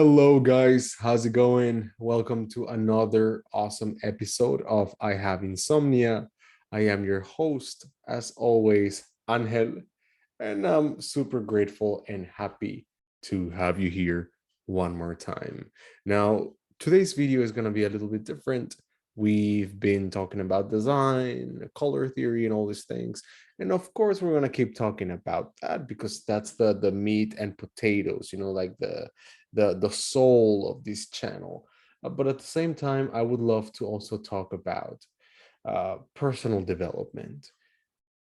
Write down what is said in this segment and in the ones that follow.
Hello, guys. How's it going? Welcome to another awesome episode of I Have Insomnia. I am your host, as always, Angel, and I'm super grateful and happy to have you here one more time. Now, today's video is going to be a little bit different. We've been talking about design, color theory, and all these things. And of course, we're going to keep talking about that because that's the meat and potatoes, like the soul of this channel. But at the same time, I would love to also talk about personal development.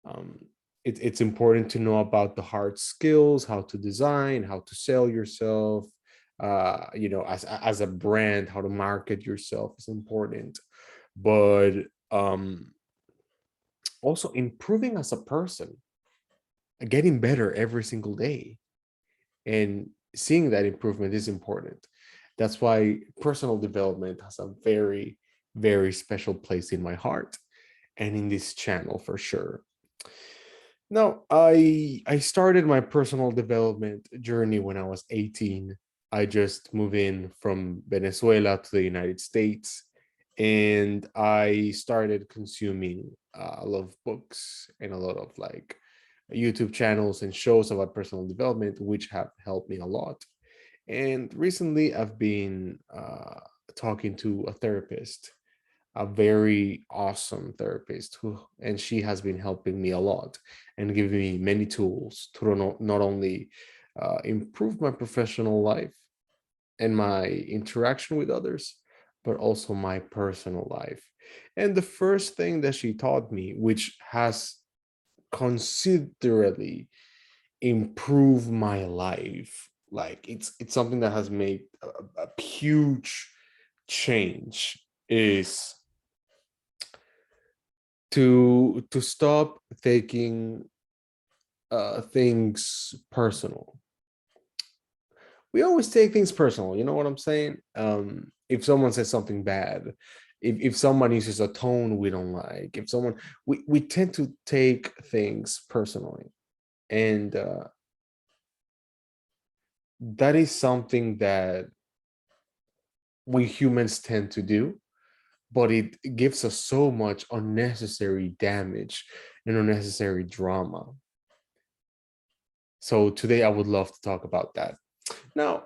Um, it's important to know about the hard skills, how to design, how to sell yourself. As a brand, how to market yourself is important, but also improving as a person, getting better every single day, and seeing that improvement is important. That's why personal development has a very, very special place in my heart and in this channel for sure. Now, I started my personal development journey when I was 18. I just moved in from Venezuela to the United States, and I started consuming a lot of books and a lot of YouTube channels and shows about personal development, which have helped me a lot. And recently, I've been talking to a therapist, a very awesome therapist and she has been helping me a lot and giving me many tools to not only improve my professional life and my interaction with others, but also my personal life. And the first thing that she taught me, which has considerably improved my life, like it's something that has made a huge change, is to stop taking things personal. We always take things personal, you know what I'm saying? If someone says something bad, if someone uses a tone we don't like, if someone we tend to take things personally. And that is something that we humans tend to do, but it gives us so much unnecessary damage and unnecessary drama. So today I would love to talk about that. Now,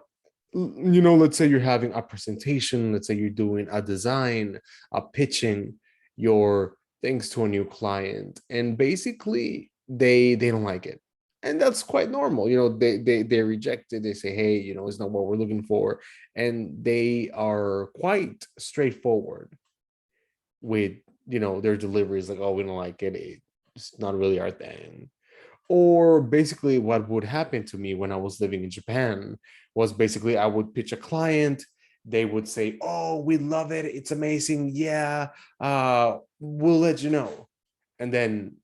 let's say you're having a presentation, let's say you're doing a design, a pitching your things to a new client, and basically they don't like it. And that's quite normal. They reject it. They say, hey, it's not what we're looking for. And they are quite straightforward with, their deliveries, like, oh, we don't like it. It's not really our thing. Or basically, what would happen to me when I was living in Japan was basically I would pitch a client. They would say, oh, we love it. It's amazing. Yeah, we'll let you know. And then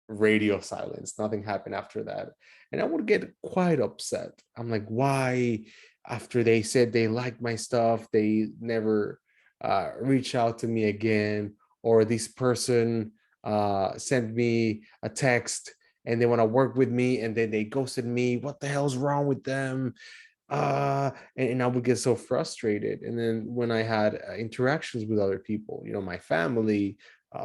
radio silence. Nothing happened after that. And I would get quite upset. I'm like, why? After they said they liked my stuff, they never reach out to me again. Or this person sent me a text and they want to work with me and then they ghosted me. What the hell's wrong with them? And I would get so frustrated. And then when I had interactions with other people, my family,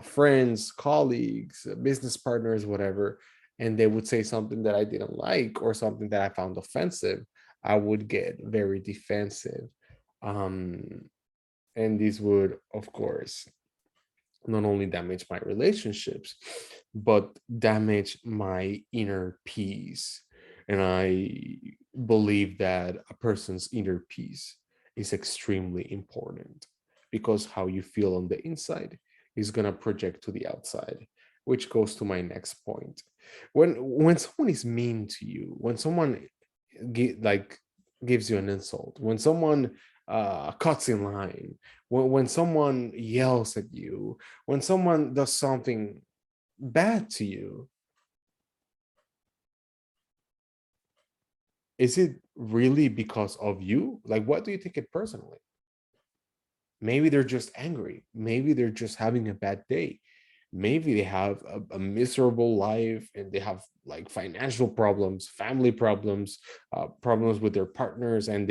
friends, colleagues, business partners, whatever, and they would say something that I didn't like or something that I found offensive, I would get very defensive. Um, and this would, of course, not only damage my relationships, but damage my inner peace. And I believe that a person's inner peace is extremely important because how you feel on the inside is going to project to the outside, which goes to my next point. When someone is mean to you, when someone like gives you an insult, when someone cuts in line, when someone yells at you, when someone does something bad to you, is it really because of you? Like, what do you take it personally? Maybe they're just angry. Maybe they're just having a bad day. Maybe they have a miserable life and they have like financial problems, family problems, problems with their partners, and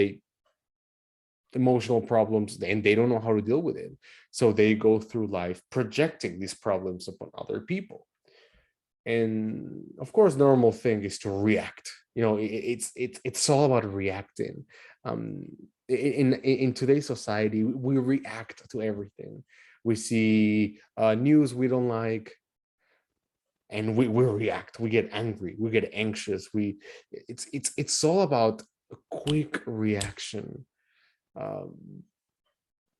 emotional problems and they don't know how to deal with it. So they go through life projecting these problems upon other people. And of course, normal thing is to react. It's all about reacting. um in today's society, we react to everything. We see news we don't like, and we react, we get angry, we get anxious, we it's all about a quick reaction. um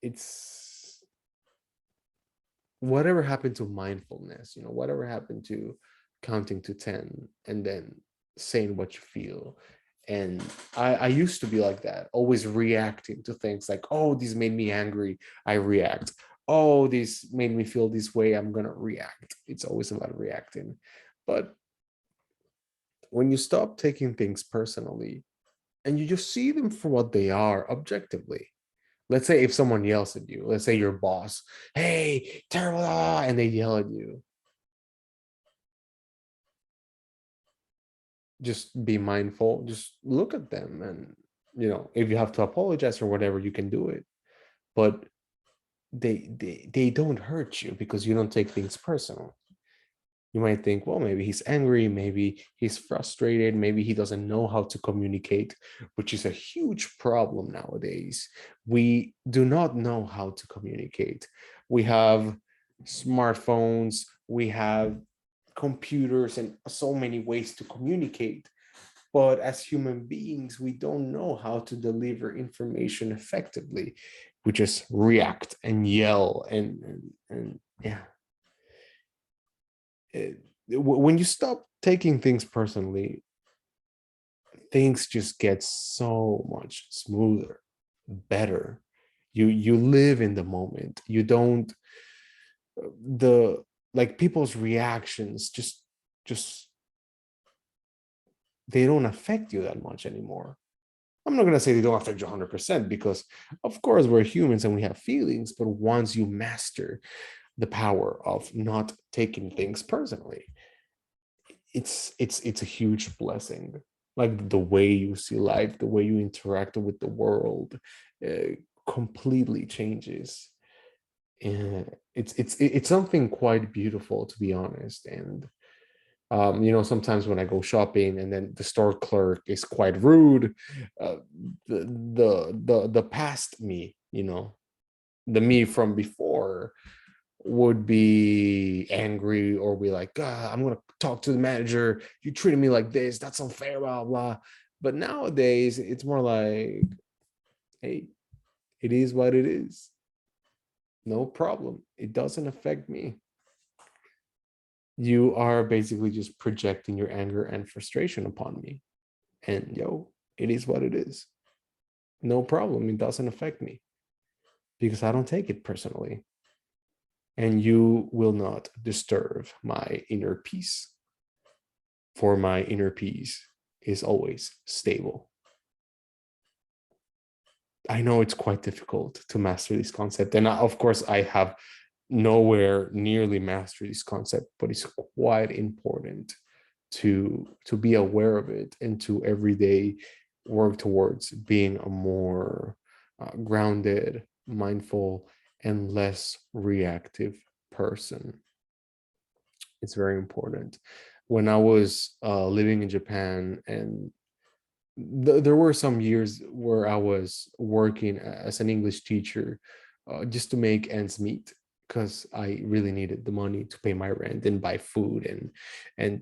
it's whatever happened to mindfulness, whatever happened to counting to 10 and then saying what you feel. And I used to be like that, always reacting to things like, oh, this made me angry, I react. Oh, this made me feel this way, I'm gonna react. It's always about reacting. But when you stop taking things personally and you just see them for what they are objectively. Let's say if someone yells at you, let's say your boss, hey, terrible, and they yell at you, just be mindful, just look at them. And, if you have to apologize or whatever, you can do it. But they don't hurt you because you don't take things personal. You might think, well, maybe he's angry, maybe he's frustrated, maybe he doesn't know how to communicate, which is a huge problem nowadays. We do not know how to communicate. We have smartphones, we have computers, and so many ways to communicate. But as human beings, we don't know how to deliver information effectively. We just react and yell and yeah. When you stop taking things personally, things just get so much smoother, better. You live in the moment. You don't the like people's reactions just they don't affect you that much anymore. I'm not going to say they don't affect you 100% because of course we're humans and we have feelings, but once you master the power of not taking things personally, it's a huge blessing. Like the way you see life, the way you interact with the world, completely changes. And it's something quite beautiful, to be honest. And sometimes when I go shopping and then the store clerk is quite rude, uh, the past me, the me from before would be angry or be like, I'm gonna talk to the manager. You treated me like this. That's unfair, blah blah. But nowadays, it's more like, hey, it is what it is. No problem. It doesn't affect me. You are basically just projecting your anger and frustration upon me. And it is what it is. No problem. It doesn't affect me because I don't take it personally. And you will not disturb my inner peace. For my inner peace is always stable. I know it's quite difficult to master this concept. And of course, I have nowhere nearly mastered this concept, but it's quite important to be aware of it and to every day work towards being a more grounded, mindful, and less reactive person. It's very important. When I was living in Japan, and there were some years where I was working as an English teacher just to make ends meet because I really needed the money to pay my rent and buy food and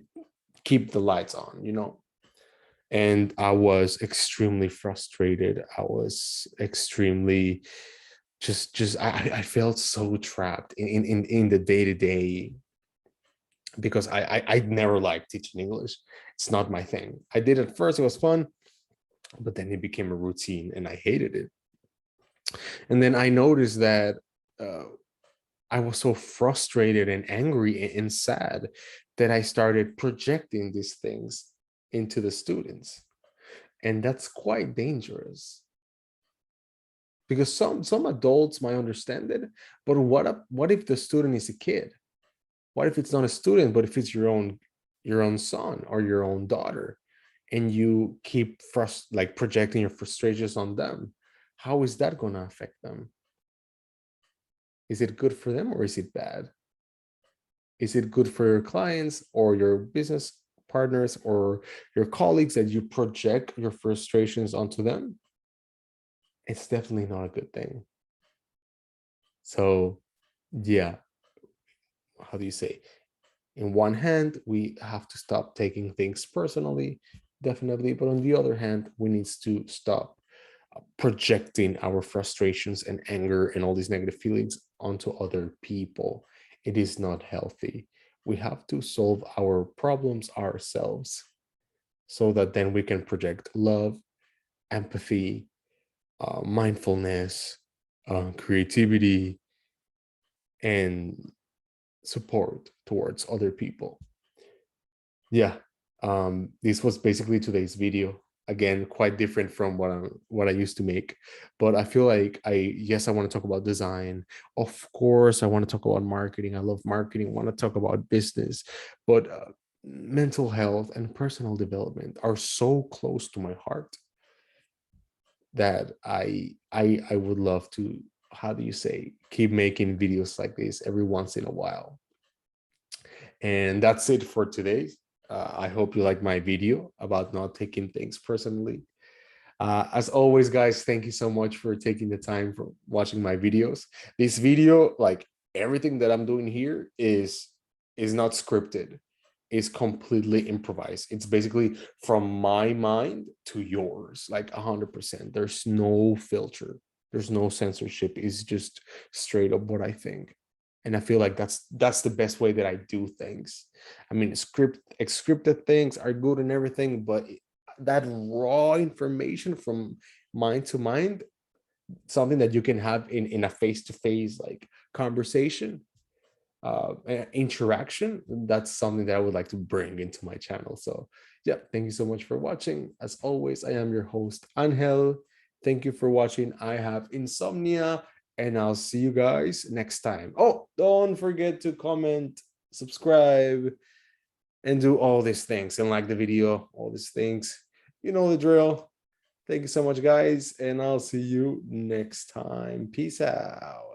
keep the lights on. And I was extremely frustrated. I was extremely just I felt so trapped in the day to day because I never liked teaching English. It's not my thing. I did it first; it was fun, but then it became a routine, and I hated it. And then I noticed that uh, I was so frustrated and angry and sad that I started projecting these things into the students, and that's quite dangerous because some adults might understand it, but what if the student is a kid? What if it's not a student, but if it's your own son or your own daughter, and you keep like projecting your frustrations on them? how is that going to affect them? Is it good for them or is it bad? Is it good for your clients or your business partners or your colleagues that you project your frustrations onto them? It's definitely not a good thing. So, yeah, how do you say? In one hand, we have to stop taking things personally, definitely. But on the other hand, we need to stop projecting our frustrations and anger and all these negative feelings onto other people. It is not healthy. We have to solve our problems ourselves so that then we can project love, empathy, mindfulness, creativity, and support towards other people. Yeah, this was basically today's video. Again, quite different from what I used to make, but I feel like yes, I want to talk about design. Of course, I want to talk about marketing. I love marketing. I want to talk about business, but mental health and personal development are so close to my heart that I would love to, how do you say, keep making videos like this every once in a while. And that's it for today. I hope you like my video about not taking things personally. As always, guys, thank you so much for taking the time for watching my videos. This video, like everything that I'm doing here, is not scripted. It's completely improvised. It's basically from my mind to yours, like 100%. There's no filter. There's no censorship. It's just straight up what I think. And I feel like that's the best way that I do things. I mean, scripted things are good and everything, but that raw information from mind to mind, something that you can have in a face-to-face like conversation, interaction, that's something that I would like to bring into my channel. So yeah, thank you so much for watching. As always, I am your host, Angel. Thank you for watching. I have insomnia, and I'll see you guys next time. Oh, don't forget to comment, subscribe, and do all these things, and like the video, all these things. You know the drill. Thank you so much, guys, and I'll see you next time. Peace out.